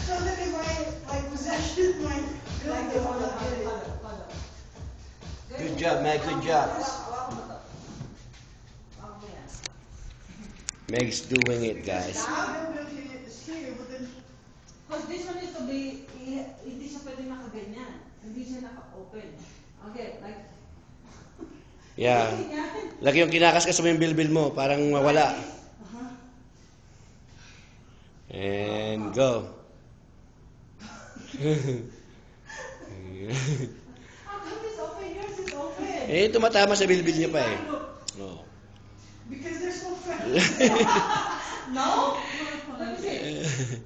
So look at my possession, my Like the one that Good job, Meg. Good job. Meg's doing it, guys. It's here, but then because this one is to be, hindi siya pwede nakaganyan. Hindi siya naka-open. Okay, like, Yeah. Lagi yung kinakaskas mo yung bilbil mo, parang mawala. And go. how come it's open? Yours is open. Eh, tumatama sa bilbil niya pa eh. Oh. because there's no friend. No? Let me see.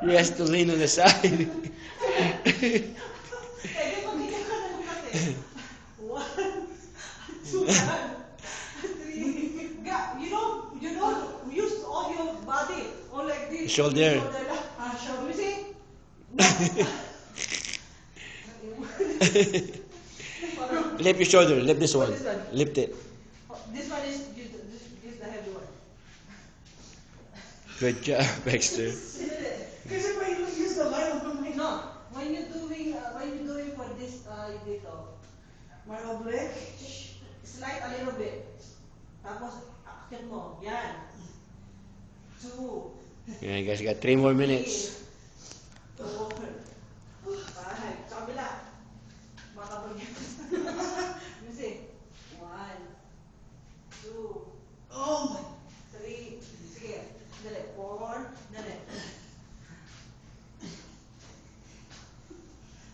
She has to lean on the side. Pwede mag-ikan ka na lang kasi. 1, 2, 3. You don't use all your body. All like this. Shoulder. Shoulder. You see? Lift your shoulder. Lift this one. This one. Lift it. This one is the heavy one. Good job, Baxter. Because if I use the light on my No, when you're doing for this dito, my oblique. slide a little bit. Tapos akit mo. Yan. 2. Yeah, you guys got 3 more minutes. 4. 5. Sa kabila. Makapagyan. You see? 1, 2, Oh my. 3. Sige. Dali. 4. Dali.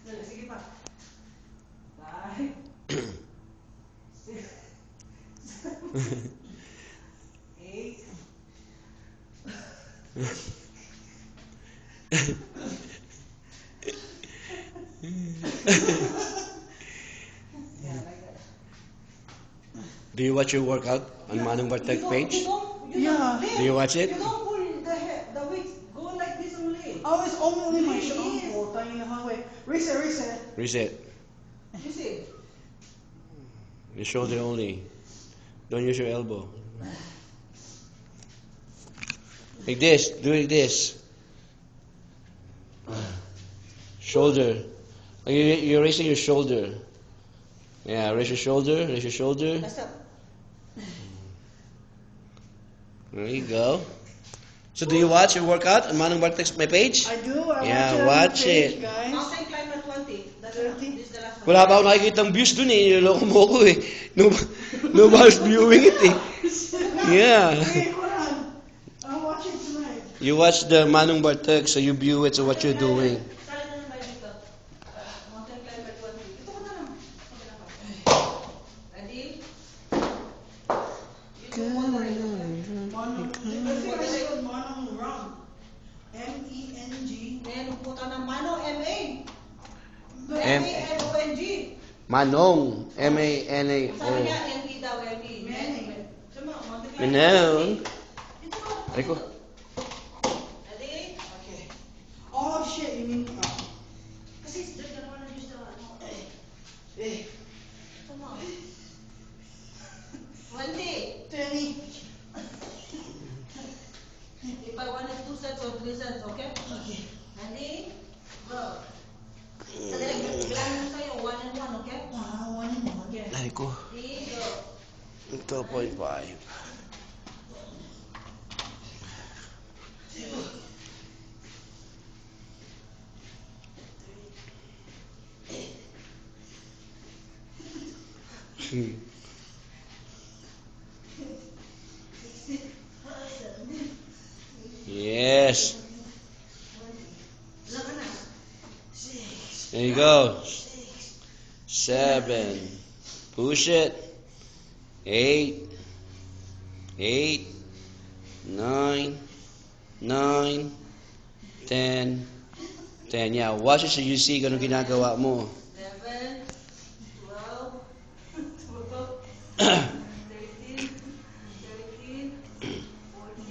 Dali. Sige pa. 5. 6. 7. 8. Yeah, like that. Do you watch your workout on Manong Bartek page? Yeah. Do you watch it? You don't pull the weight. Go like this only. Oh, it's only my Yes. shoulder. Oh, tayo na wait. Reset. Reset. You see? Your shoulder only. Don't use your elbow. Like this. Do it like this. Shoulder. You're raising your shoulder. Yeah, raise your shoulder. Raise your shoulder. That's up. There you go. So do you watch your workout on Manong Bartek's my page? I do. I Yeah, watch watch it. it. Guys. Mountain climber 20. That's 30. This is the last one. Wala pa ako nakikitang views dun eh. Niloloko mo ako eh. Nobody's viewing it eh. Yeah. Wait, hold on. I'm watching tonight. You watch the Manong Bartek, so you view it to what you're doing. Sali na lang tayo dito. Mountain climber 20. Dito ka na lang. Okay na ako. Ready? You do one more. Manong Run. MENG. Then, puta ng Mano, M-A. M- M-A-N-O-N-G. Manong. M-A-N-A-O. Sabi niya, M-E daw, M-E. Manning. Sama, mountain climber. Manong. Dito ka. Ay ko. Ready? Okay. Oh shit, you mean Kasi they're gonna wanna use the eh, Come on. 20. 20. If I wanted 2 sets or 3 sets, okay? Okay. Ready? Go. Sadali, bilangin mo sa'yo, 1 and 1, okay? One and one. Okay. Ay ko. 3, go. 2.5. Yes. There you go. 7. Push it. 8. 8. 9. 9. 10. 10. Yeah, watch it so you see kung ano ginagawa mo. 11, 12, 13, 14,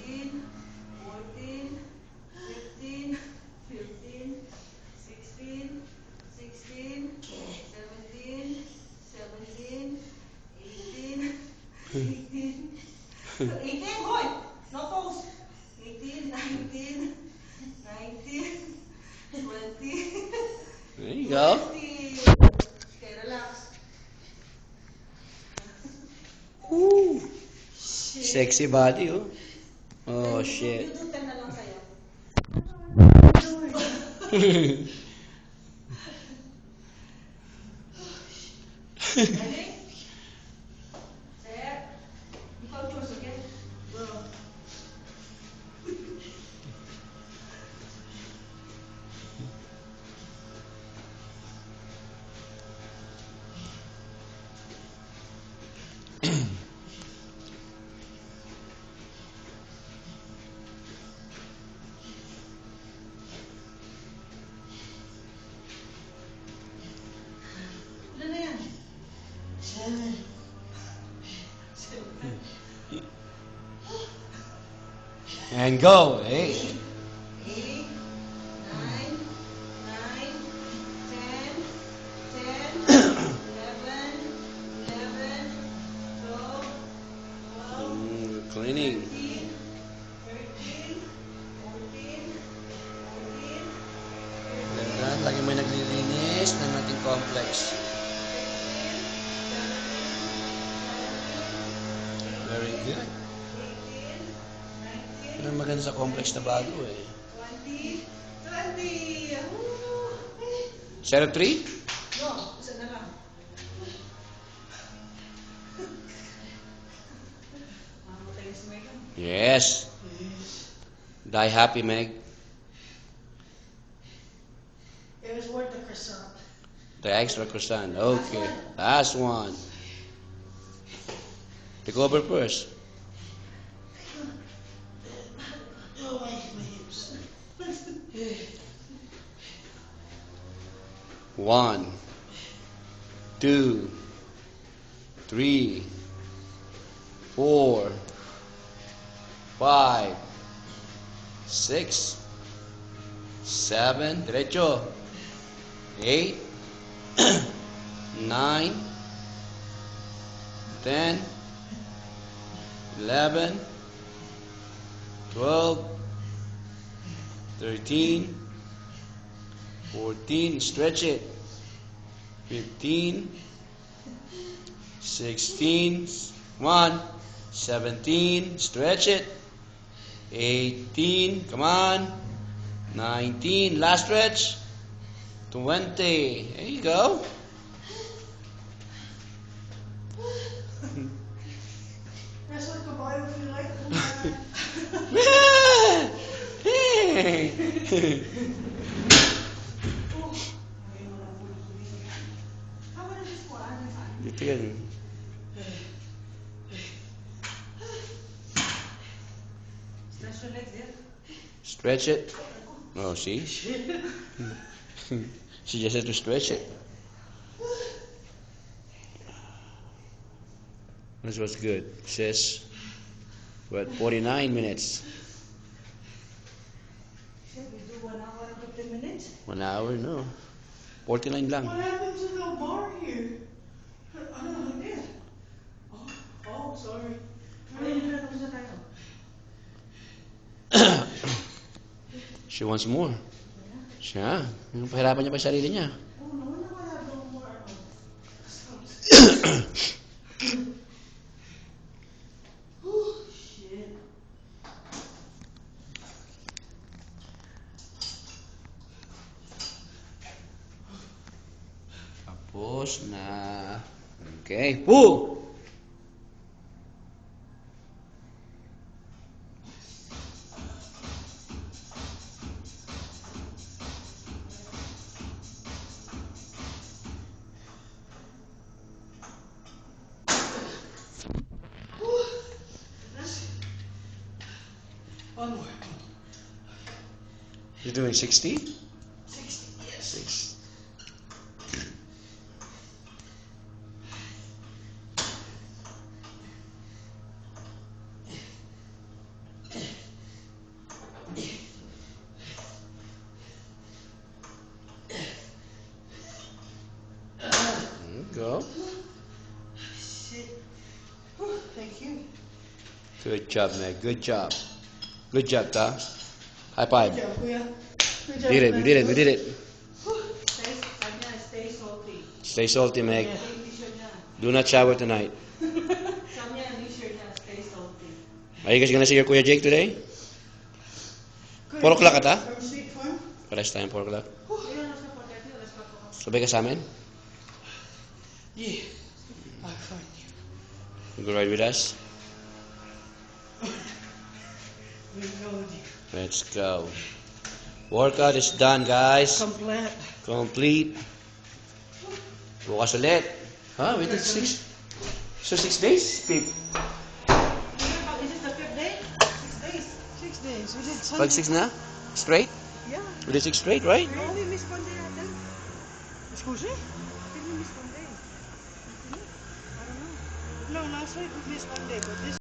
18, boy. No pose. 18, 19, 19, 20. There you go. 20. Okay, relax. Woo. Shit. Sexy body, oh. Oh, You shit. do 10 na lang sa'yo. Ready? Set. Ikaw choose, okay? Bro. Ilan na yan? 7. 7. And go. Hey. 8, 9, 9, 10, 10, 11, 11, 12, 12, Cleaning. 13, 13, 14, 14, Ganda. Lagi may naglilinis ng ating complex. 15, 17, 18, Very good. 19, Ano maganda sa complex na bago eh. 20, 20. Woo! Set of 3? No, isa na lang. Mamatay yung smell lang. Yes. Die happy, Meg. It was worth the croissant. The extra croissant. Okay. Last one. Take over first. Oh, my hips. 1, 2, 3, 4, 5, 6, 7, derecho, 8, 9, 10, 11, 12, 13, 14, stretch it. 15, 16, come on. 17, stretch it. 18, come on. 19, last stretch. 20, there you go. That's what kabayo feel like. How about this one? Dito yan. Stretch your legs there. Stretch it. Oh, see? She just had to stretch it. This was good. Sis, we're at 49 minutes. Shit, we do 1 hour and 15 minutes. 1 hour, no. 49 lang. What happened to the bar here? I don't know. There. Oh, sorry. Ayun, tapos na tayo. She wants more. Siya. Yung pahirapan niya pa yung sarili niya. Oh, no wonder why I have no more. Oh, shit. Tapos na. Okay. Woo! One more. You're doing 60? 60, yes. 6. Go. Shit. Whew, thank you. Good job, man. Good job. Good job, Ta. High five. Good job, Kuya. Good job, We did it. We man. did it. We did it. Stay, sabi niya, stay salty. Stay salty, Meg. Ito yung mission niya. Do not shower tonight. Sabi niya, mission niya, stay salty. Are you guys gonna see your Kuya Jake today? Kuya, 4 o'clock ata? From State Farm? Pares tayo 4 o'clock. Ayun, nasa portrait yun, nasa pato ka. Sabay ka sa amin? Yeah. I'll find you. You go ride with us? We know you. Let's go. Workout is done, guys. Complete. Complete. Bukas ulit. Huh? We did 6. So 6 days? Pip. Is this the 5th day? 6 days. 6 days. We did Pag Sunday. 6 na? Straight? Yeah. We did 6 straight, right? Oh, we missed one day ata. Excuse me? Did we miss one day? I don't know. No, last week we missed one day, but this